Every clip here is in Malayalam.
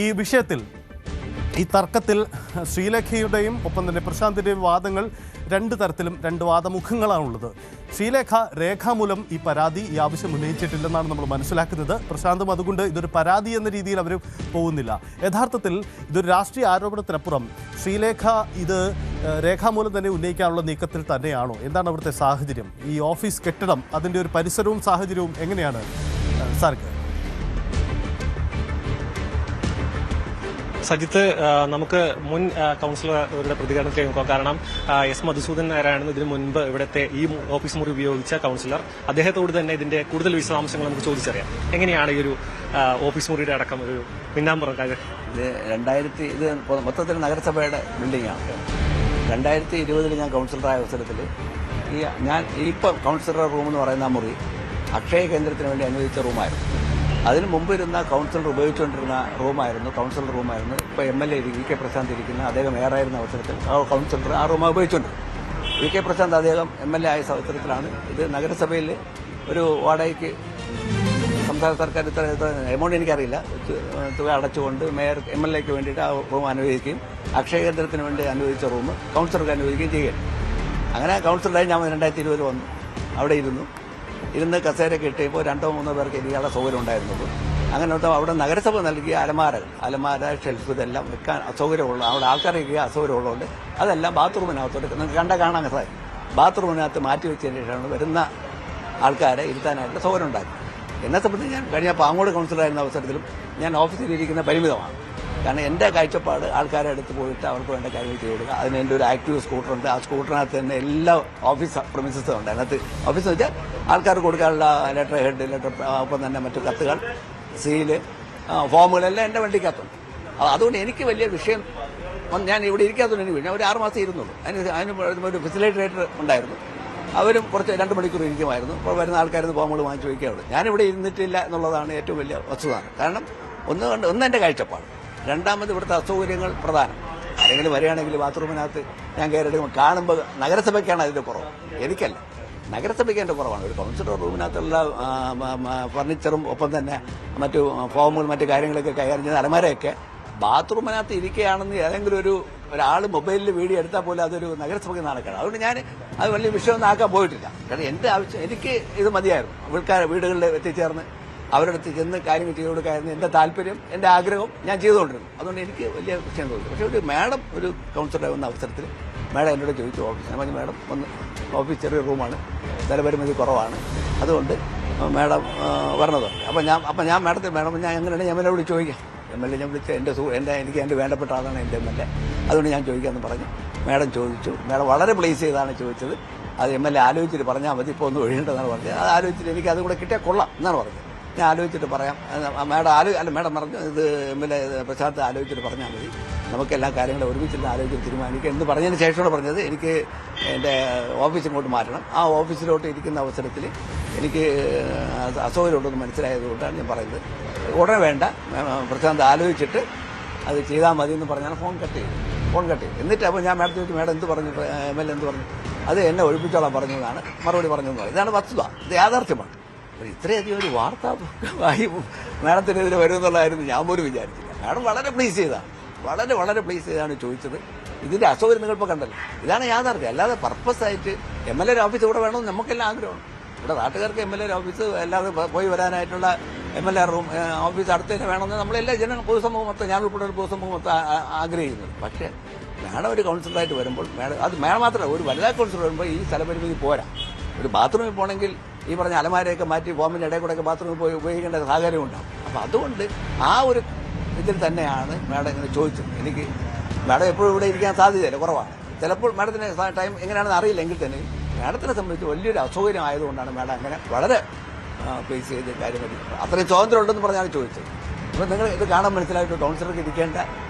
ഈ വിഷയത്തിൽ ഈ തർക്കത്തിൽ ശ്രീലേഖയുടെയും ഒപ്പം തന്നെ പ്രശാന്തിൻ്റെയും വാദങ്ങൾ രണ്ട് തരത്തിലും രണ്ട് വാദമുഖങ്ങളാണുള്ളത്. ശ്രീലേഖ രേഖാമൂലം ഈ പരാതി ഈ ആവശ്യം ഉന്നയിച്ചിട്ടില്ലെന്നാണ് നമ്മൾ മനസ്സിലാക്കുന്നത്. പ്രശാന്തും അതുകൊണ്ട് ഇതൊരു പരാതി എന്ന രീതിയിൽ അവർ പോകുന്നില്ല. യഥാർത്ഥത്തിൽ ഇതൊരു രാഷ്ട്രീയ ആരോപണത്തിനപ്പുറം ശ്രീലേഖ ഇത് രേഖാമൂലം തന്നെ ഉന്നയിക്കാനുള്ള നീക്കത്തിൽ തന്നെയാണോ? എന്താണ് അവിടുത്തെ സാഹചര്യം? ഈ ഓഫീസ് കെട്ടിടം അതിൻ്റെ ഒരു പരിസരവും സാഹചര്യവും എങ്ങനെയാണ് സാർക്ക്? സജിത്ത്, നമുക്ക് മുൻ കൗൺസിലറുടെ പ്രതികരണത്തിലേക്ക് നോക്കാം. കാരണം എസ് മധുസൂദൻ നായരാണ് ഇതിനു മുൻപ് ഇവിടുത്തെ ഈ ഓഫീസ് മുറി ഉപയോഗിച്ച കൗൺസിലർ. അദ്ദേഹത്തോട് തന്നെ ഇതിന്റെ കൂടുതൽ വിശദാംശങ്ങൾ നമുക്ക് ചോദിച്ചറിയാം. എങ്ങനെയാണ് ഈ ഒരു ഓഫീസ് മുറിയുടെ അടക്കം ഒരു പിന്നാമ്പുറം കാര്യം? ഇത് മൊത്തത്തിൽ നഗരസഭയുടെ ബിൽഡിംഗാണ്. 2020 ഞാൻ കൗൺസിലറായ അവസരത്തിൽ ഞാൻ ഇപ്പം കൗൺസിലർ റൂം എന്ന് പറയുന്ന മുറി അക്ഷയ കേന്ദ്രത്തിന് വേണ്ടി അനുവദിച്ച റൂമായിരുന്നു. അതിന് മുമ്പ് ഇരുന്ന കൗൺസിലർ ഉപയോഗിച്ചുകൊണ്ടിരുന്ന കൗൺസിലർ റൂമായിരുന്നു. ഇപ്പോൾ MLA VK പ്രശാന്ത് ഇരിക്കുന്ന അദ്ദേഹം ഏറായിരുന്ന അവസരത്തിൽ കൗൺസിലർ ആ റൂം ഉപയോഗിച്ചുകൊണ്ടിരുന്നത്. VK പ്രശാന്ത് അദ്ദേഹം MLA ആയ അവസരത്തിലാണ് ഇത് നഗരസഭയിൽ ഒരു വാടകയ്ക്ക് സംസ്ഥാന സർക്കാർ ഇത്ര എമൗണ്ട് എനിക്കറിയില്ല തുക അടച്ചുകൊണ്ട് മേയർ MLAക്ക് വേണ്ടിയിട്ട് ആ റൂം അനുവദിക്കുകയും അക്ഷയ കേന്ദ്രത്തിന് വേണ്ടി അനുവദിച്ച റൂം കൗൺസിലർക്ക് അനുവദിക്കുകയും ചെയ്യുകയാണ്. അങ്ങനെ കൗൺസിലറായി ഞാൻ 2020 വന്നു. അവിടെ ഇരുന്ന് കസേരയൊക്കെ ഇട്ടിപ്പോൾ 2-3 പേർക്ക് ഇരിക്കാനുള്ള സൗകര്യം ഉണ്ടായിരുന്നുള്ളൂ. അങ്ങനെ അവിടെ നഗരസഭ നൽകിയ അലമാര ഷെൽഫ് ഇതെല്ലാം വെക്കാൻ അസൗകര്യമുള്ള അവിടെ ആൾക്കാരെ ഇരിക്കുക അസൗകര്യമുള്ളതുകൊണ്ട് അതെല്ലാം ബാത്റൂമിനകത്തോട്ട് നിങ്ങൾക്ക് കാണാൻ സാധിക്കും. ബാത്റൂമിനകത്ത് മാറ്റി വെച്ചതിന് ശേഷമാണ് വരുന്ന ആൾക്കാരെ ഇരുത്താനായിട്ട് സൗകര്യം ഉണ്ടാക്കി. എന്നെ സംബന്ധിച്ച് ഞാൻ കഴിഞ്ഞ പാങ്ങോട് കൗൺസിലറായിരുന്ന അവസരത്തിലും ഞാൻ ഓഫീസിലിരിക്കുന്ന പരിമിതമാണ്. കാരണം എൻ്റെ കാഴ്ചപ്പാട് ആൾക്കാരെ അടുത്ത് പോയിട്ട് അവർക്ക് വേണ്ട കാര്യങ്ങൾ ചെയ്ത് കൊടുക്കുക. അതിന് എൻ്റെ ഒരു ആക്റ്റീവ് സ്കൂട്ടറുണ്ട്. ആ സ്കൂട്ടറിനകത്ത് തന്നെ എല്ലാ ഓഫീസ് പ്രമിസസും ഉണ്ട്. അതിനകത്ത് ഓഫീസ് വെച്ചാൽ ആൾക്കാർക്ക് കൊടുക്കാനുള്ള ലെറ്റർ ഒപ്പം തന്നെ മറ്റു കത്തുകൾ, സീല്, ഫോമുകളെല്ലാം എൻ്റെ വണ്ടിക്കകത്തുണ്ട്. അതുകൊണ്ട് എനിക്ക് വലിയ വിഷയം ഞാൻ ഇവിടെ ഇരിക്കാത്തതുകൊണ്ട് എനിക്ക് ഞാൻ ഒരു 6 മാസം ഇരുന്നുള്ളൂ. അതിന് ഒരു ഫെസിലിറ്റേറ്റർ ഉണ്ടായിരുന്നു. അവരും കുറച്ച് 2 മണിക്കൂർ ഇരിക്കുമായിരുന്നു. ഇപ്പോൾ വരുന്ന ആൾക്കാരുന്ന് ഫോമുകൾ വാങ്ങിച്ചു വയ്ക്കാറുണ്ട്. ഞാനിവിടെ ഇരുന്നിട്ടില്ല എന്നുള്ളതാണ് ഏറ്റവും വലിയ വസ്തുത. കാരണം ഒന്ന് എൻ്റെ കാഴ്ചപ്പാട്. രണ്ടാമത് ഇവിടുത്തെ അസൗകര്യങ്ങൾ പ്രധാനം. ആരെങ്കിലും വരികയാണെങ്കിൽ ബാത്റൂമിനകത്ത് ഞാൻ കയറിയെടുക്കുമ്പോൾ കാണുമ്പോൾ നഗരസഭയ്ക്കാണ് അതിൻ്റെ കുറവ്, എനിക്കല്ല. നഗരസഭയ്ക്ക് എൻ്റെ കുറവാണ്. ഒരു കൗൺസിലർ റൂമിനകത്തുള്ള ഫർണിച്ചറും ഒപ്പം തന്നെ മറ്റു ഫോമുകൾ മറ്റു കാര്യങ്ങളൊക്കെ കൈകാര്യം ചെയ്യുന്ന അലമാരയൊക്കെ ബാത്റൂമിനകത്ത് ഇരിക്കുകയാണെന്ന് ഏതെങ്കിലും ഒരാൾ മൊബൈലിൽ വീഡിയോ എടുത്താൽ പോലും അതൊരു നഗരസഭയ്ക്ക് നടക്കണം. അതുകൊണ്ട് ഞാൻ അത് വലിയ വിഷയമൊന്നും ആക്കാൻ പോയിട്ടില്ല. കാരണം എൻ്റെ ആവശ്യം എനിക്ക് ഇത് മതിയായിരുന്നു. വീടുകളിൽ എത്തിച്ചേർന്ന് അവരുടെ അടുത്ത് ചെന്ന് കാര്യങ്ങൾ ചെയ്തു കൊടുക്കായിരുന്നു എൻ്റെ താല്പര്യം, എൻ്റെ ആഗ്രഹം ഞാൻ ചെയ്തുകൊണ്ടിരുന്നു. അതുകൊണ്ട് എനിക്ക് വലിയ വിഷയം തോന്നി. പക്ഷേ ഒരു കൗൺസിലർ വന്ന അവസരത്തിൽ മാഡം എന്നോട് ചോദിച്ചു ഓഫീസ് മാഡം ഒന്ന് ഓഫീസ് ചെറിയ റൂമാണ്, സ്ഥലപരിമിതി കുറവാണ്, അതുകൊണ്ട് മാഡം വരണതുണ്ട്. അപ്പം ഞാൻ മാഡം ഞാൻ എങ്ങനെയാണ് MLA വിളിച്ച് ചോദിക്കാം. MLA ഞാൻ വിളിച്ച് എനിക്ക് എൻ്റെ വേണ്ടപ്പെട്ട ആളാണ് എൻ്റെ MLA, അതുകൊണ്ട് ഞാൻ ചോദിക്കാമെന്ന് പറഞ്ഞു. മാഡം ചോദിച്ചു. മാഡം വളരെ പ്ലേസ് ചെയ്താണ് ചോദിച്ചത്. അത് MLA ആലോചിച്ചിട്ട് പറഞ്ഞാൽ മതി, ഇപ്പോൾ ഒന്ന് ഒഴിയേണ്ടതെന്നാണ് പറഞ്ഞത്. അത് ആലോചിച്ചിട്ട് എനിക്ക് അതും കൂടെ കിട്ടിയാൽ കൊള്ളാം എന്നാണ് പറഞ്ഞത്. ഞാൻ ആലോചിച്ചിട്ട് പറയാം. മാഡം പറഞ്ഞു ഇത് MLA പ്രശാന്ത് ആലോചിച്ചിട്ട് പറഞ്ഞാൽ മതി, നമുക്കെല്ലാ കാര്യങ്ങളും ഒരുമിച്ചിട്ട് ആലോചിച്ച് തീരുമാനിക്കുക എന്ന് പറഞ്ഞതിന് ശേഷമാണ് പറഞ്ഞത് എനിക്ക് എൻ്റെ ഓഫീസ് ഇങ്ങോട്ട് മാറ്റണം. ആ ഓഫീസിലോട്ട് ഇരിക്കുന്ന അവസരത്തിൽ എനിക്ക് അസൗകര്യമുണ്ടെന്ന് മനസ്സിലായതുകൊണ്ടാണ് ഞാൻ പറയുന്നത്. ഉടനെ വേണ്ട, പ്രശാന്ത് ആലോചിച്ചിട്ട് അത് ചെയ്താൽ മതി എന്ന് പറഞ്ഞാൽ ഫോൺ കട്ട് ചെയ്തു. എന്നിട്ട് അപ്പോൾ ഞാൻ മാഡം ചോദിച്ചു, മാഡം എന്ത് പറഞ്ഞു, MLA എന്ത് പറഞ്ഞു? അത് എന്നെ ഒഴിപ്പിച്ചോളാൻ പറഞ്ഞതാണ് മറുപടി പറഞ്ഞതെന്ന് പറയും. ഇതാണ് വസ്തുത, ഇത് യാഥാർത്ഥ്യമാണ്. ഇത്രയധികം ഒരു വാർത്ത മാഡത്തിനെതിരെ വരുമെന്നുള്ളതായിരുന്നു ഞാൻ പോലും വിചാരിച്ചില്ല. മാഡം വളരെ പ്ലീസ് ചെയ്താണ് ചോദിച്ചത്. ഇതിന്റെ അസൗകര്യം നിങ്ങളിപ്പോൾ കണ്ടല്ലോ, ഇതാണ് യാഥാർത്ഥ്യം. അല്ലാതെ പർപ്പസായിട്ട് MLA ഓഫീസ് ഇവിടെ വേണമെന്ന് നമുക്കെല്ലാം ആഗ്രഹമാണ്. ഇവിടെ നാട്ടുകാർക്ക് MLA ഓഫീസ് അല്ലാതെ പോയി വരാനായിട്ടുള്ള MLA റൂം ഓഫീസ് അടുത്ത് തന്നെ വേണമെന്ന് നമ്മളെല്ലാ പൊതുസമൂഹം മൊത്തം, ഞാൻ ഉൾപ്പെടെ ഒരു പൊതുസമൂഹം മൊത്തം ആഗ്രഹിക്കുന്നത്. പക്ഷേ മാഡം ഒരു കൗൺസിലറായിട്ട് വരുമ്പോൾ മാഡം മാത്രമല്ല, ഒരു വനിതാ കൗൺസിലർ വരുമ്പോൾ ഈ സ്ഥലപരിമിതി പോരാ. ഒരു ബാത്റൂമിൽ പോകണമെങ്കിൽ ഈ പറഞ്ഞ അലമാരയൊക്കെ മാറ്റി ഫോമിൻ്റെ ഇടയിൽ കൂടെയൊക്കെ ബാത്റൂമിൽ പോയി ഉപയോഗിക്കേണ്ട സാഹചര്യം ഉണ്ടാവും. അപ്പോൾ അതുകൊണ്ട് ആ ഒരു ഇതിൽ തന്നെയാണ് മാഡം ഇങ്ങനെ ചോദിച്ചത്. എനിക്ക് മാഡം എപ്പോഴും ഇവിടെ ഇരിക്കാൻ സാധ്യതയില്ല, കുറവാണ്. ചിലപ്പോൾ മാഡത്തിന് ടൈം എങ്ങനെയാണെന്ന് അറിയില്ലെങ്കിൽ തന്നെ മാഡത്തിനെ സംബന്ധിച്ച് വലിയൊരു അസൗകര്യം ആയതുകൊണ്ടാണ് മാഡം അങ്ങനെ വളരെ ഫേസ് ചെയ്ത് കാര്യം അത്രയും സ്വാതന്ത്ര്യം ഉണ്ടെന്ന് പറഞ്ഞാണ് ചോദിച്ചത്. അപ്പോൾ നിങ്ങൾ ഇത് കാണാൻ മനസ്സിലായിട്ട് കൗൺസിലർക്ക് ഇരിക്കേണ്ട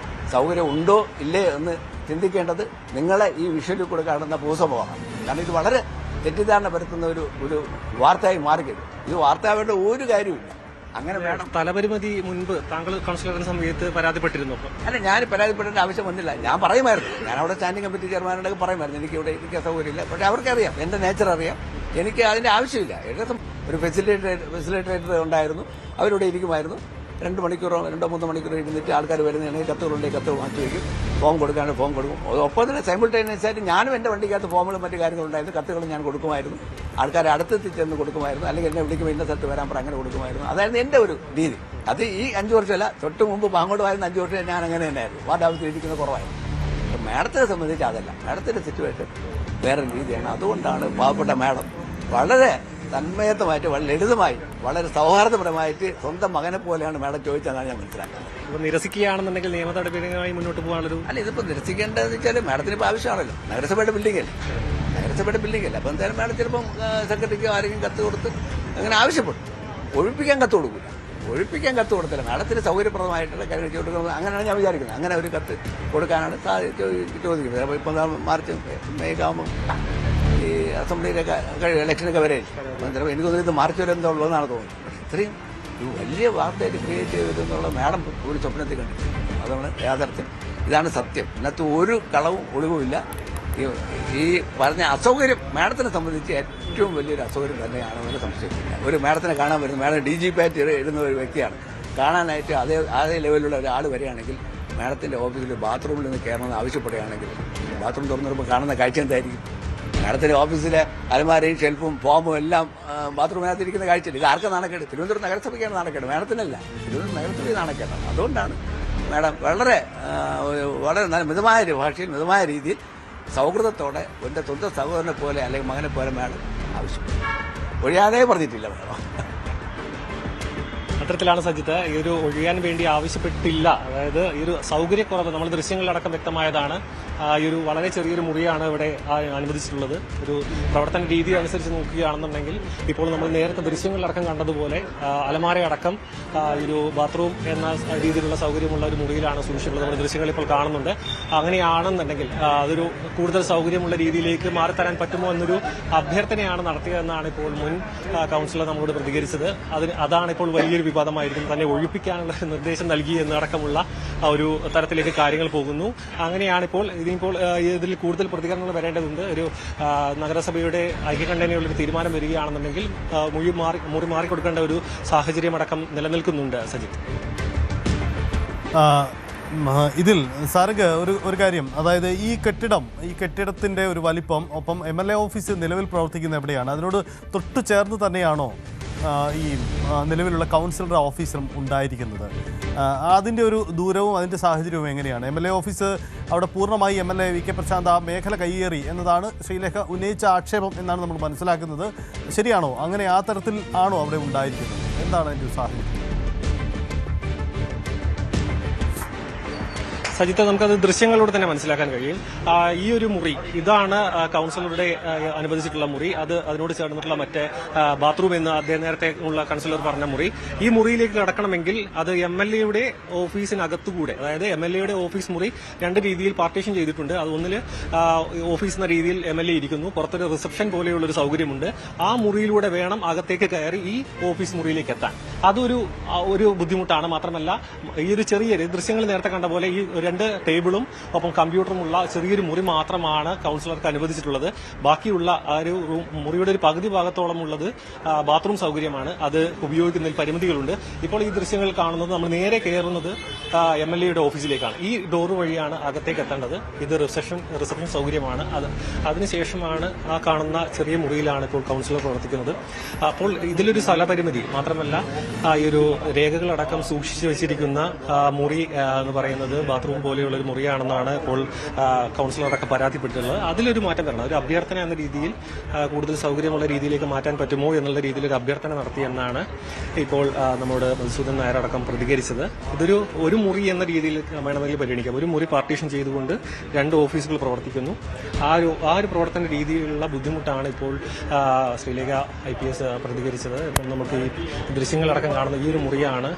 സൗകര്യം ഉണ്ടോ ഇല്ലേ എന്ന് ചിന്തിക്കേണ്ടത് നിങ്ങളെ ഈ വിഷ്വലിൽ കൂടെ കാണുന്ന പൊതുസമൂഹമാണ്. കാരണം ഇത് വളരെ തെറ്റിദ്ധാരണ പരത്തുന്ന ഒരു വാർത്തയായി മാറുകയാണ്. ഇത് വാർത്തയാവേണ്ട ഒരു കാര്യമില്ല. അങ്ങനെ വേണം. തലപരിമിതി മുൻപ് താങ്കൾ കൗൺസിലറിന്റെ സമയത്ത് പരാതിപ്പെട്ടിരുന്നു? അല്ല, ഞാൻ പരാതിപ്പെടേണ്ട ആവശ്യം വന്നില്ല. ഞാൻ പറയുമായിരുന്നു, ഞാൻ അവിടെ സ്റ്റാൻഡിംഗ് കമ്മിറ്റി ചെയർമാനോടൊക്കെ പറയുമായിരുന്നു എനിക്ക് ഇവിടെ ഇരിക്കാൻ സൗകര്യമില്ല. പക്ഷെ അവർക്കറിയാം, എന്റെ നേച്ചർ അറിയാം, എനിക്ക് അതിന്റെ ആവശ്യമില്ല. ഏകദേശം ഒരു ഫെസിലിറ്റേറ്റർ ഉണ്ടായിരുന്നു, അവരിവിടെ ഇരിക്കുമായിരുന്നു. 2 മണിക്കൂറോ 2-3 മണിക്കൂറോ ഇരുന്നിട്ട് ആൾക്കാർ വരുന്നതാണെങ്കിൽ കത്തുകളുണ്ടെങ്കിൽ കത്ത് മാറ്റി വയ്ക്കും, ഫോം കൊടുക്കാണെങ്കിൽ ഫോം കൊടുക്കും. ഒപ്പം തന്നെ സൈമിൾട്ടേനിയസ് ആയിട്ട് ഞാനും എൻ്റെ വണ്ടിക്കകത്ത് ഫോമുകളും മറ്റു കാര്യങ്ങളുണ്ടായിരുന്നു, കത്തുകളും ഞാൻ കൊടുക്കുമായിരുന്നു, ആൾക്കാരെ അടുത്തെത്തി ചെന്ന് കൊടുക്കുമായിരുന്നു, അല്ലെങ്കിൽ എന്നെ വിളിക്കുമ്പോൾ ഇന്ന സ്ഥലത്ത് വരാൻ പറഞ്ഞ് അങ്ങനെ കൊടുക്കുമായിരുന്നു. അതായിരുന്നു എൻ്റെ ഒരു രീതി. അത് ഈ 5 വർഷമല്ല, തൊട്ട് മുമ്പ് പാങ്ങോട്ടുമായിരുന്ന 5 വർഷം ഞാൻ അങ്ങനെ തന്നെയായിരുന്നു. വാർഡ് ഓഫീസിൽ ഇരിക്കുന്നത് കുറവായിരുന്നു. അപ്പം മാഡത്തിനെ സംബന്ധിച്ച് അതല്ല, മാഡത്തിൻ്റെ സിറ്റുവേഷൻ വേറെ രീതിയാണ്. അതുകൊണ്ടാണ് പാവപ്പെട്ട മാഡം വളരെ തന്മയത്വമായിട്ട്, വളരെ ലളിതമായി, വളരെ സൗഹാർദ്ദപരമായിട്ട് സ്വന്തം മകനെ പോലെയാണ് മാഡം ചോദിച്ചതെന്നാണ് ഞാൻ മനസ്സിലാക്കുന്നത്. ഇപ്പോൾ നിരസിക്കുകയാണെന്നുണ്ടെങ്കിൽ നിയമ നടപടികളുമായി മുന്നോട്ട് പോകാനുള്ളൊരു അല്ല, ഇതിപ്പോൾ നിരസിക്കേണ്ടതെന്ന് വെച്ചാൽ മാഡത്തിന് ഇപ്പോൾ ആവശ്യമാണല്ലോ, നഗരസഭയുടെ ബിൽഡിംഗ് അല്ലേ. അപ്പോൾ എന്തായാലും മാഡം ചിലപ്പം സെക്രട്ടറിക്കോ ആരെങ്കിലും കത്ത് കൊടുത്ത് അങ്ങനെ ആവശ്യപ്പെടും. ഒഴിപ്പിക്കാൻ കത്ത് കൊടുത്തില്ല. മാഡത്തിന് സൗകര്യപ്രദമായിട്ടുള്ള കാര്യം കൊടുക്കുന്നത് അങ്ങനെയാണ് ഞാൻ വിചാരിക്കുന്നത്. അങ്ങനെ ഒരു കത്ത് കൊടുക്കാനാണ് ചോദിക്കുന്നത്. അപ്പോൾ ഇപ്പം മാർച്ച് മെയ് ആകുമ്പോൾ ഈ അസംബ്ലിയിലൊക്കെ ഇലക്ഷനൊക്കെ വരെ എനിക്ക് തോന്നുന്നത് ഇത് മാർച്ച് വരെ എന്താ ഉള്ളതെന്നാണ് തോന്നുന്നത്. പക്ഷെ ഇത്രയും ഒരു വലിയ വാർത്തയായിട്ട് ക്രിയേറ്റ് ചെയ്തെന്നുള്ള മാഡം ഒരു സ്വപ്നത്തിൽ കണ്ടിട്ടുണ്ട്. അതാണ് യാഥാർത്ഥ്യം, ഇതാണ് സത്യം. ഇതിനകത്ത് ഒരു കളവും ഒളിവുമില്ല. ഈ പറഞ്ഞ അസൗകര്യം മാഡത്തിനെ സംബന്ധിച്ച് ഏറ്റവും വലിയൊരു അസൗകര്യം തന്നെയാണെന്നൊരു സംശയമില്ല. ഒരു മാഡത്തിനെ കാണാൻ വരുന്നത്, മാഡം DGP ആയിട്ട് ഇടുന്ന ഒരു വ്യക്തിയാണ്, കാണാനായിട്ട് അതേ ലെവലിലുള്ള ഒരാൾ വരികയാണെങ്കിൽ മാഡത്തിൻ്റെ ഓഫീസിൽ ബാത്റൂമിൽ നിന്ന് കയറണമെന്ന് ആവശ്യപ്പെടുകയാണെങ്കിൽ ബാത്റൂം തുറന്നു വരുമ്പോൾ കാണുന്ന കാഴ്ച എന്തായിരിക്കും? മാഡത്തിൻ്റെ ഓഫീസിലെ അലമാരയും ഷെൽഫും ഫോമും എല്ലാം ബാത്റൂമിനകത്ത് ഇരിക്കുന്ന കാഴ്ചയില്ല. ഇത് ആർക്കും നാണക്കേട്? തിരുവനന്തപുരം നഗരസഭയ്ക്കാണ് നാണക്കേട്, മാഡത്തിനല്ല. തിരുവനന്തപുരം നഗരസഭയിൽ നാണക്കേടാണ്. അതുകൊണ്ടാണ് മാഡം വളരെ നല്ല മിതമായ ഭാഷയിൽ, മിതമായ രീതിയിൽ, സൗഹൃദത്തോടെ എൻ്റെ സ്വന്തം സഹോദരനെ പോലെ അല്ലെങ്കിൽ മകനെ പോലെ മാഡം ആവശ്യപ്പെട്ടു. ഒഴിയാതെ പറഞ്ഞിട്ടില്ല മാഡം. അത്തരത്തിലാണ് സജിത്ത് ഈ ഒരു ഒഴിയാൻ വേണ്ടി ആവശ്യപ്പെട്ടില്ല. അതായത് ഈ ഒരു സൗകര്യക്കുറവ് നമ്മൾ ദൃശ്യങ്ങളിലടക്കം വ്യക്തമായതാണ്. ഈ ഒരു വളരെ ചെറിയൊരു മുറിയാണ് ഇവിടെ അനുവദിച്ചിട്ടുള്ളത്. ഒരു പ്രവർത്തന രീതി അനുസരിച്ച് നോക്കുകയാണെന്നുണ്ടെങ്കിൽ ഇപ്പോൾ നമ്മൾ നേരത്തെ ദൃശ്യങ്ങളിലടക്കം കണ്ടതുപോലെ അലമാരയടക്കം ഒരു ബാത്റൂം എന്ന രീതിയിലുള്ള സൗകര്യമുള്ള ഒരു മുറിയിലാണ് സൂക്ഷിച്ചിട്ടുള്ളത്. നമ്മുടെ ദൃശ്യങ്ങൾ ഇപ്പോൾ കാണുന്നുണ്ട്. അങ്ങനെയാണെന്നുണ്ടെങ്കിൽ അതൊരു കൂടുതൽ സൗകര്യമുള്ള രീതിയിലേക്ക് മാറിത്തരാൻ പറ്റുമോ എന്നൊരു അഭ്യർത്ഥനയാണ് നടത്തിയതെന്നാണ് ഇപ്പോൾ മുൻ കൌൺസിലർ നമ്മളോട് പ്രതികരിച്ചത്. അതാണ് ഇപ്പോൾ വലിയൊരു വിവാദമായിരിക്കും. തന്നെ ഒഴിപ്പിക്കാനുള്ള നിർദ്ദേശം നൽകി എന്നടക്കമുള്ള ഒരു തരത്തിലേക്ക് കാര്യങ്ങൾ പോകുന്നു. അങ്ങനെയാണിപ്പോൾ ഇതിപ്പോൾ ഇതിൽ കൂടുതൽ പ്രതികരണങ്ങൾ വരേണ്ടതുണ്ട്. ഒരു നഗരസഭയുടെ ഐക്യകണ്ഠേനയുള്ള ഒരു തീരുമാനം വരികയാണെന്നുണ്ടെങ്കിൽ മുറി മാറിക്കൊടുക്കേണ്ട ഒരു സാഹചര്യം അടക്കം നിലനിൽക്കുന്നുണ്ട്. സജിത്ത്, ഇതിൽ സാർക്ക് ഒരു കാര്യം, അതായത് ഈ കെട്ടിടത്തിന്റെ ഒരു വലിപ്പം, ഒപ്പം MLA ഓഫീസ് നിലവിൽ പ്രവർത്തിക്കുന്ന എവിടെയാണ്? അതിനോട് തൊട്ടു ചേർന്ന് തന്നെയാണോ ഈ നിലവിലുള്ള കൗൺസിലർ ഓഫീസും ഉണ്ടായിരിക്കുന്നത്? അതിൻ്റെ ഒരു ദൂരവും അതിൻ്റെ സാഹചര്യവും എങ്ങനെയാണ്? MLA ഓഫീസ് അവിടെ പൂർണ്ണമായി MLA VK പ്രശാന്ത് ആ മേഖല കയ്യേറി എന്നതാണ് ശ്രീലേഖ ഉന്നയിച്ച ആക്ഷേപം എന്നാണ് നമ്മൾ മനസ്സിലാക്കുന്നത്. ശരിയാണോ? അങ്ങനെ ആ തരത്തിൽ ആണോ അവിടെ ഉണ്ടായിരിക്കുന്നത്? എന്താണ് അതിൻ്റെ സാഹചര്യം? സജിത്ത്, നമുക്കത് ദൃശ്യങ്ങളിലൂടെ തന്നെ മനസ്സിലാക്കാൻ കഴിയും. ഈ ഒരു മുറി ഇതാണ് കൌൺസിലറുടെ അനുവദിച്ചിട്ടുള്ള മുറി. അതിനോട് ചേർന്നിട്ടുള്ള മറ്റേ ബാത്റൂം എന്ന് അദ്ദേഹം നേരത്തെ ഉള്ള കൌൺസിലർ പറഞ്ഞ മുറി. ഈ മുറിയിലേക്ക് കടക്കണമെങ്കിൽ അത് MLAയുടെ ഓഫീസിനകത്തുകൂടെ, അതായത് MLAയുടെ ഓഫീസ് മുറി 2 രീതിയിൽ പാർട്ടീഷൻ ചെയ്തിട്ടുണ്ട്. അത് ഒന്നില് ഓഫീസ് എന്ന രീതിയിൽ MLA ഇരിക്കുന്നു, പുറത്തൊരു റിസപ്ഷൻ പോലെയുള്ള ഒരു സൗകര്യമുണ്ട്. ആ മുറിയിലൂടെ വേണം അകത്തേക്ക് കയറി ഈ ഓഫീസ് മുറിയിലേക്ക് എത്താൻ. അതൊരു ബുദ്ധിമുട്ടാണ്. മാത്രമല്ല ഈ ഒരു ചെറിയൊരു ദൃശ്യങ്ങൾ നേരത്തെ കണ്ട പോലെ ഈ 2 ടേബിളും ഒപ്പം കമ്പ്യൂട്ടറുമുള്ള ചെറിയൊരു മുറി മാത്രമാണ് കൌൺസിലർക്ക് അനുവദിച്ചിട്ടുള്ളത്. ബാക്കിയുള്ള ഒരു മുറിയുടെ ഒരു പകുതി ഭാഗത്തോളം ഉള്ളത് ബാത്റൂം സൗകര്യമാണ്. അത് ഉപയോഗിക്കുന്നതിൽ പരിമിതികളുണ്ട്. ഇപ്പോൾ ഈ ദൃശ്യങ്ങൾ കാണുന്നത് നമ്മൾ നേരെ കയറുന്നത് MLAയുടെ ഓഫീസിലേക്കാണ്. ഈ ഡോർ വഴിയാണ് അകത്തേക്ക് എത്തേണ്ടത്. ഇത് റിസപ്ഷൻ സൗകര്യമാണ്. അതിനുശേഷമാണ് ആ കാണുന്ന ചെറിയ മുറിയിലാണ് ഇപ്പോൾ കൌൺസിലർ പ്രവർത്തിക്കുന്നത്. അപ്പോൾ ഇതിലൊരു സ്ഥലപരിമിതി മാത്രമല്ല, ഈ ഒരു രേഖകളടക്കം സൂക്ഷിച്ചു വെച്ചിരിക്കുന്ന മുറി എന്ന് പറയുന്നത് ബാത്റൂം പോലെയുള്ള ഒരു മുറിയാണെന്നാണ് ഇപ്പോൾ കൌൺസിലറൊക്കെ പരാതിപ്പെട്ടിട്ടുള്ളത്. അതിലൊരു മാറ്റം വരണം. ഒരു അഭ്യർത്ഥന എന്ന രീതിയിൽ കൂടുതൽ സൗകര്യമുള്ള രീതിയിലേക്ക് മാറ്റാൻ പറ്റുമോ എന്നുള്ള രീതിയിൽ ഒരു അഭ്യർത്ഥന നടത്തിയെന്നാണ് ഇപ്പോൾ നമ്മോട് മധുസൂദൻ നായർ അടക്കം പ്രതികരിച്ചത്. ഒരു മുറി എന്ന രീതിയിൽ വേണമെങ്കിൽ പരിഗണിക്കാം. ഒരു മുറി പാർട്ടീഷൻ ചെയ്തുകൊണ്ട് 2 ഓഫീസുകൾ പ്രവർത്തിക്കുന്നു. ആ ഒരു പ്രവർത്തന രീതിയിലുള്ള ബുദ്ധിമുട്ടാണ് ഇപ്പോൾ ശ്രീലേഖ IPS പ്രതികരിച്ചത്. നമുക്ക് ഈ ദൃശ്യങ്ങളടക്കം കാണുന്ന ഈ ഒരു മുറിയാണ്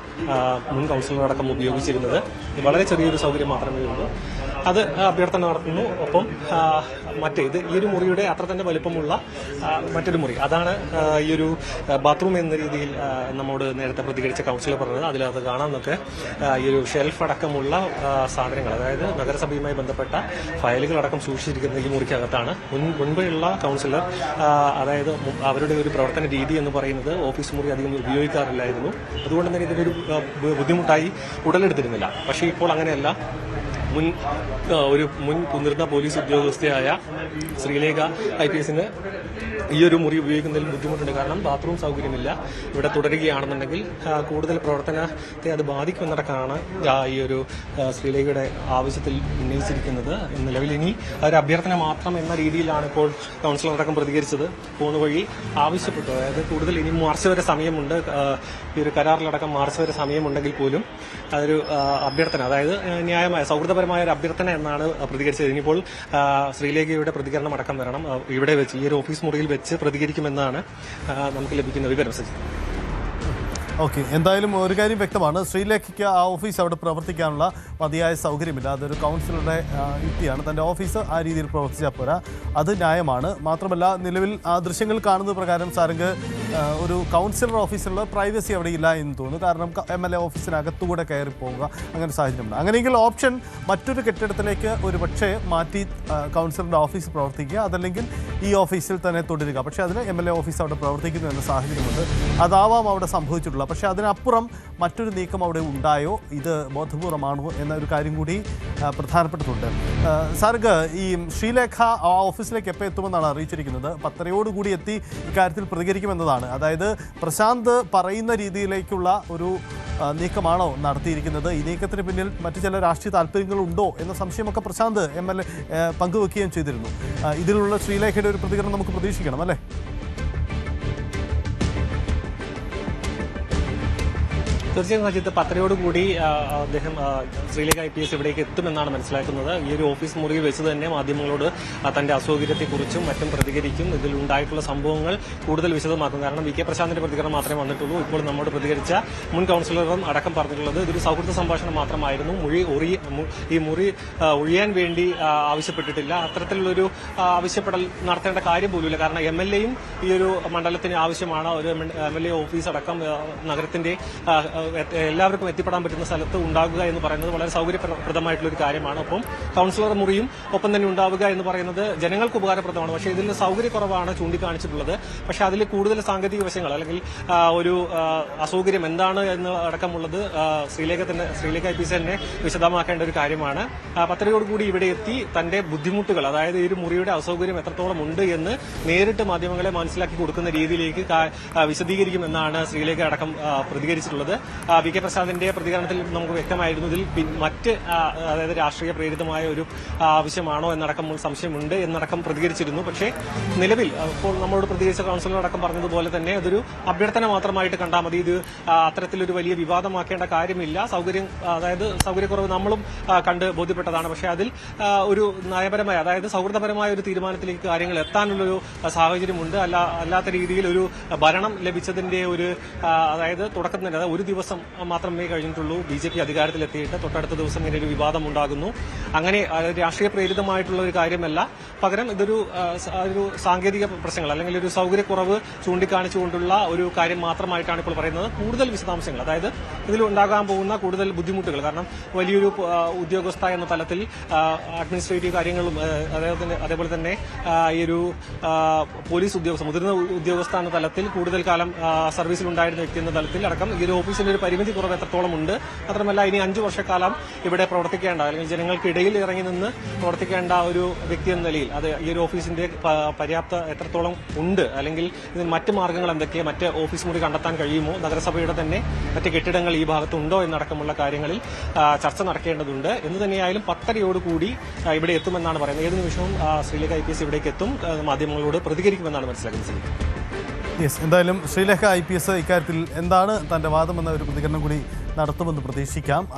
മുൻ കൌൺസിലറടക്കം ഉപയോഗിച്ചിരുന്നത്. വളരെ ചെറിയൊരു സൗകര്യം മാത്രമേ ഉള്ളൂ. അത് അഭ്യർത്ഥന നടത്തുന്നു. ഒപ്പം ഈ ഒരു മുറിയുടെ അത്ര തന്നെ വലിപ്പമുള്ള മറ്റൊരു മുറി, അതാണ് ഈ ഒരു ബാത്റൂം എന്ന രീതിയിൽ നമ്മോട് നേരത്തെ പ്രതികരിച്ച കൗൺസിലർ പറഞ്ഞത്. അതിലത് കാണാമെന്നൊക്കെ ഈ ഒരു ഷെൽഫ് അടക്കമുള്ള സാധനങ്ങൾ, അതായത് നഗരസഭയുമായി ബന്ധപ്പെട്ട ഫയലുകളടക്കം സൂക്ഷിച്ചിരിക്കുന്ന ഈ മുറിക്കകത്താണ്. മുൻപുള്ള കൗൺസിലർ അതായത് അവരുടെ ഒരു പ്രവർത്തന രീതി എന്ന് പറയുന്നത് ഓഫീസ് മുറി അധികം ഉപയോഗിക്കാറില്ലായിരുന്നു. അതുകൊണ്ട് തന്നെ ഇതിനൊരു ബുദ്ധിമുട്ടായി ഉടലെടുത്തിരുന്നില്ല. പക്ഷേ ഇപ്പോൾ അങ്ങനെയല്ല. ഒരു മുൻ മുതിർന്ന പോലീസ് ഉദ്യോഗസ്ഥയായ ശ്രീലേഖ IPS ഈ ഒരു മുറി ഉപയോഗിക്കുന്നതിൽ ബുദ്ധിമുട്ടുണ്ട്. കാരണം ബാത്റൂം സൗകര്യമില്ല. ഇവിടെ തുടരുകയാണെന്നുണ്ടെങ്കിൽ കൂടുതൽ പ്രവർത്തനത്തെ അത് ബാധിക്കുമെന്നടക്കമാണ് ഈ ഒരു ശ്രീലേഖയുടെ ആവശ്യത്തിൽ ഉന്നയിച്ചിരിക്കുന്നത്. നിലവിൽ ഇനി ഒരു അഭ്യർത്ഥന മാത്രം എന്ന രീതിയിലാണ് ഇപ്പോൾ കൗൺസിലർ അടക്കം പ്രതികരിച്ചത്. പോകുന്ന വഴി ആവശ്യപ്പെട്ടു, അതായത് കൂടുതൽ ഇനി മാർച്ച് വരെ സമയമുണ്ട്, ഈ ഒരു കരാറിലടക്കം മാർച്ച് വരെ സമയമുണ്ടെങ്കിൽ പോലും അതൊരു അഭ്യർത്ഥന, അതായത് ന്യായമായ സൗഹൃദപരമായ ഒരു അഭ്യർത്ഥന എന്നാണ് പ്രതികരിച്ചത്. ഇനിയിപ്പോൾ ശ്രീലേഖയുടെ പ്രതികരണം അടക്കം വരണം. ഇവിടെ വെച്ച് ഈ ഒരു ഓഫീസ് മുറിയിൽ വെച്ച് പ്രതികരിക്കുമെന്നാണ് നമുക്ക് ലഭിക്കുന്ന വിവരം. ഓക്കെ, എന്തായാലും ഒരു കാര്യം വ്യക്തമാണ്, ശ്രീലേഖയ്ക്ക് ആ ഓഫീസ് അവിടെ പ്രവർത്തിക്കാനുള്ള മതിയായ സൗകര്യമില്ല. അതൊരു കൗൺസിലറുടെ യുക്തിയാണ്. തൻ്റെ ഓഫീസ് ആ രീതിയിൽ പ്രവർത്തിച്ചാൽ പോരാ, അത് ന്യായമാണ്. മാത്രമല്ല, നിലവിൽ ആ ദൃശ്യങ്ങൾ കാണുന്നത് പ്രകാരം സാരംഗ് ഒരു കൗൺസിലർ ഓഫീസിലുള്ള പ്രൈവസി അവിടെ ഇല്ല എന്ന് തോന്നുന്നു. കാരണം MLA ഓഫീസിനകത്തുകൂടെ കയറി പോവുക, അങ്ങനെ സാഹചര്യമുണ്ട്. അങ്ങനെയെങ്കിൽ ഓപ്ഷൻ മറ്റൊരു കെട്ടിടത്തിലേക്ക് ഒരു പക്ഷേ മാറ്റി കൗൺസിലറുടെ ഓഫീസ് പ്രവർത്തിക്കുക, അതല്ലെങ്കിൽ ഈ ഓഫീസിൽ തന്നെ തുടരുക. പക്ഷേ അതിന് MLA ഓഫീസ് അവിടെ പ്രവർത്തിക്കുന്നു എന്ന സാഹചര്യമുണ്ട്. അതാവാം അവിടെ സംഭവിച്ചിട്ടുള്ളത്. പക്ഷേ അതിനപ്പുറം മറ്റൊരു നീക്കം അവിടെ ഉണ്ടായോ, ഇത് ബോധപൂർവമാണോ എന്ന ഒരു കാര്യം കൂടി പ്രധാനപ്പെട്ടിട്ടുണ്ട്. സാരംഗ്, ഈ ശ്രീലേഖ ആ ഓഫീസിലേക്ക് എപ്പോൾ എത്തുമെന്നാണ് അറിയിച്ചിരിക്കുന്നത്? 10:30 എത്തി ഇക്കാര്യത്തിൽ പ്രതികരിക്കുമെന്നതാണ്. അതായത് പ്രശാന്ത് പറയുന്ന രീതിയിലേക്കുള്ള ഒരു നീക്കമാണോ നടത്തിയിരിക്കുന്നത്? ഈ നീക്കത്തിന് പിന്നിൽ മറ്റു ചില രാഷ്ട്രീയ താല്പര്യങ്ങളുണ്ടോ എന്ന സംശയമൊക്കെ പ്രശാന്ത് MLA പങ്കുവെക്കുകയും ചെയ്തിരുന്നു. ഇതിലുള്ള ശ്രീലേഖയുടെ ഒരു പ്രതികരണം നമുക്ക് പ്രതീക്ഷിക്കണം, അല്ലേ? തീർച്ചയായും സജിത്ത്, 10:30 അദ്ദേഹം ശ്രീലേഖ IPS ഇവിടേക്ക് എത്തുമെന്നാണ് മനസ്സിലാക്കുന്നത്. ഈ ഒരു ഓഫീസ് മുറിയിൽ വെച്ച് തന്നെ മാധ്യമങ്ങളോട് തന്റെ അസൗകര്യത്തെക്കുറിച്ചും മറ്റും പ്രതികരിക്കും. ഇതിൽ ഉണ്ടായിട്ടുള്ള സംഭവങ്ങൾ കൂടുതൽ വിശദമാക്കും. കാരണം VK പ്രശാന്തിന്റെ പ്രതികരണം മാത്രമേ വന്നിട്ടുള്ളൂ. ഇപ്പോൾ നമ്മോട് പ്രതികരിച്ച മുൻ കൗൺസിലറും അടക്കം പറഞ്ഞിട്ടുള്ളത് ഇതൊരു സൗഹൃദ സംഭാഷണം മാത്രമായിരുന്നു. ഈ മുറി ഒഴിയാൻ വേണ്ടി ആവശ്യപ്പെട്ടിട്ടില്ല. അത്തരത്തിലുള്ളൊരു ആവശ്യപ്പെടൽ നടത്തേണ്ട കാര്യം പോലുമില്ല. കാരണം MLAയും ഈ ഒരു മണ്ഡലത്തിന് ആവശ്യമാണ്. ഒരു MLA ഓഫീസ് അടക്കം നഗരത്തിന്റെ എല്ലാവർക്കും എത്തിപ്പെടാൻ പറ്റുന്ന സ്ഥലത്ത് ഉണ്ടാകുക എന്ന് പറയുന്നത് വളരെ സൗകര്യപ്രദമായിട്ടുള്ള ഒരു കാര്യമാണ്. ഒപ്പം കൗൺസിലർ മുറിയും ഒപ്പം തന്നെ ഉണ്ടാവുക എന്ന് പറയുന്നത് ജനങ്ങൾക്ക് ഉപകാരപ്രദമാണ്. പക്ഷേ ഇതിൽ സൗകര്യക്കുറവാണ് ചൂണ്ടിക്കാണിച്ചിട്ടുള്ളത്. പക്ഷേ അതിൽ കൂടുതൽ സാങ്കേതിക വശങ്ങൾ അല്ലെങ്കിൽ ഒരു അസൗകര്യം എന്താണ് എന്ന് അടക്കമുള്ളത് ശ്രീലേഖ IPS തന്നെ വിശദമാക്കേണ്ട ഒരു കാര്യമാണ്. 10:30 ഇവിടെ എത്തി തന്റെ ബുദ്ധിമുട്ടുകൾ, അതായത് ഈ ഒരു മുറിയുടെ അസൗകര്യം എത്രത്തോളം ഉണ്ട് എന്ന് നേരിട്ട് മാധ്യമങ്ങളെ മനസ്സിലാക്കി കൊടുക്കുന്ന രീതിയിലേക്ക് വിശദീകരിക്കുമെന്നാണ് ശ്രീലേഖ അടക്കം പ്രതികരിച്ചിട്ടുള്ളത്. VK പ്രസാദിന്റെ പ്രതികരണത്തിൽ നമുക്ക് വ്യക്തമായിരുന്നു ഇതിൽ മറ്റ് അതായത് രാഷ്ട്രീയ പ്രേരിതമായ ഒരു ആവശ്യമാണോ എന്നടക്കമുള്ള സംശയമുണ്ട് എന്നടക്കം പ്രതികരിച്ചിരുന്നു. പക്ഷേ നിലവിൽ ഇപ്പോൾ നമ്മളോട് പ്രതികരിച്ച കൗൺസിലർ അടക്കം പറഞ്ഞതുപോലെ തന്നെ അതൊരു അഭ്യർത്ഥന മാത്രമായിട്ട് കണ്ടാൽ മതി. ഇത് അത്തരത്തിലൊരു വലിയ വിവാദമാക്കേണ്ട കാര്യമില്ല. അതായത് സൗകര്യക്കുറവ് നമ്മളും കണ്ട് ബോധ്യപ്പെട്ടതാണ്. പക്ഷേ അതിൽ ഒരു നയപരമായ, അതായത് സൗഹൃദപരമായ ഒരു തീരുമാനത്തിലേക്ക് കാര്യങ്ങൾ എത്താനുള്ളൊരു സാഹചര്യമുണ്ട്. അല്ലാത്ത രീതിയിൽ ഒരു ഭരണം ലഭിച്ചതിന്റെ ഒരു അതായത് തുടക്കം തന്നെ ഒരു ദിവസം മാത്രമേ കഴിഞ്ഞിട്ടുള്ളൂ BJP അധികാരത്തിലെത്തിയിട്ട്. തൊട്ടടുത്ത ദിവസം ഇങ്ങനെ ഒരു വിവാദം ഉണ്ടാകുന്നു. അങ്ങനെ രാഷ്ട്രീയ പ്രേരിതമായിട്ടുള്ള ഒരു കാര്യമല്ല, പകരം ഇതൊരു സാങ്കേതിക പ്രശ്നങ്ങൾ അല്ലെങ്കിൽ ഒരു സൗകര്യക്കുറവ് ചൂണ്ടിക്കാണിച്ചുകൊണ്ടുള്ള ഒരു കാര്യം മാത്രമായിട്ടാണ് ഇപ്പോൾ പറയുന്നത്. കൂടുതൽ വിശദാംശങ്ങൾ, അതായത് ഇതിലുണ്ടാകാൻ പോകുന്ന കൂടുതൽ ബുദ്ധിമുട്ടുകൾ, കാരണം വലിയൊരു ഉദ്യോഗസ്ഥ എന്ന തലത്തിൽ അഡ്മിനിസ്ട്രേറ്റീവ് കാര്യങ്ങളും അതേപോലെ തന്നെ ഈ ഒരു പോലീസ് ഉദ്യോഗസ്ഥ, മുതിർന്ന ഉദ്യോഗസ്ഥ എന്ന തലത്തിൽ കൂടുതൽ കാലം സർവീസിൽ ഉണ്ടായിരുന്ന വ്യക്തി എന്ന തലത്തിൽ അടക്കം ഈ ഒരു ഓഫീസിന്റെ ഒരു പരിമിതി കുറവ് എത്രത്തോളം ഉണ്ട്. മാത്രമല്ല ഇനി 5 വർഷക്കാലം ഇവിടെ പ്രവർത്തിക്കേണ്ട അല്ലെങ്കിൽ ജനങ്ങൾക്കിടയിൽ ഇറങ്ങി നിന്ന് പ്രവർത്തിക്കേണ്ട ഒരു വ്യക്തി എന്ന നിലയിൽ അത് ഈ ഒരു ഓഫീസിന്റെ പര്യാപ്ത എത്രത്തോളം ഉണ്ട്, അല്ലെങ്കിൽ ഇതിന് മറ്റ് മാർഗ്ഗങ്ങൾ എന്തൊക്കെ, മറ്റ് ഓഫീസ് മുറി കണ്ടെത്താൻ കഴിയുമോ, നഗരസഭയുടെ തന്നെ മറ്റ് കെട്ടിടങ്ങൾ ഈ ഭാഗത്തുണ്ടോ എന്നടക്കമുള്ള കാര്യങ്ങളിൽ ചർച്ച നടക്കേണ്ടതുണ്ട്. എന്ന് തന്നെയായാലും 10:30 ഇവിടെ എത്തുമെന്നാണ് പറയുന്നത്. ഏത് നിമിഷവും ശ്രീലേഖ IPS ഇവിടേക്ക് എത്തും, മാധ്യമങ്ങളോട് പ്രതികരിക്കുമെന്നാണ് മനസ്സിലാക്കുന്നത്. എന്തായാലും ശ്രീലേഖ IPS ഇക്കാര്യത്തിൽ എന്താണ് തന്റെ വാദമെന്ന ഒരു പ്രതികരണം കൂടി നടത്തുമെന്ന് പ്രതീക്ഷിക്കാം.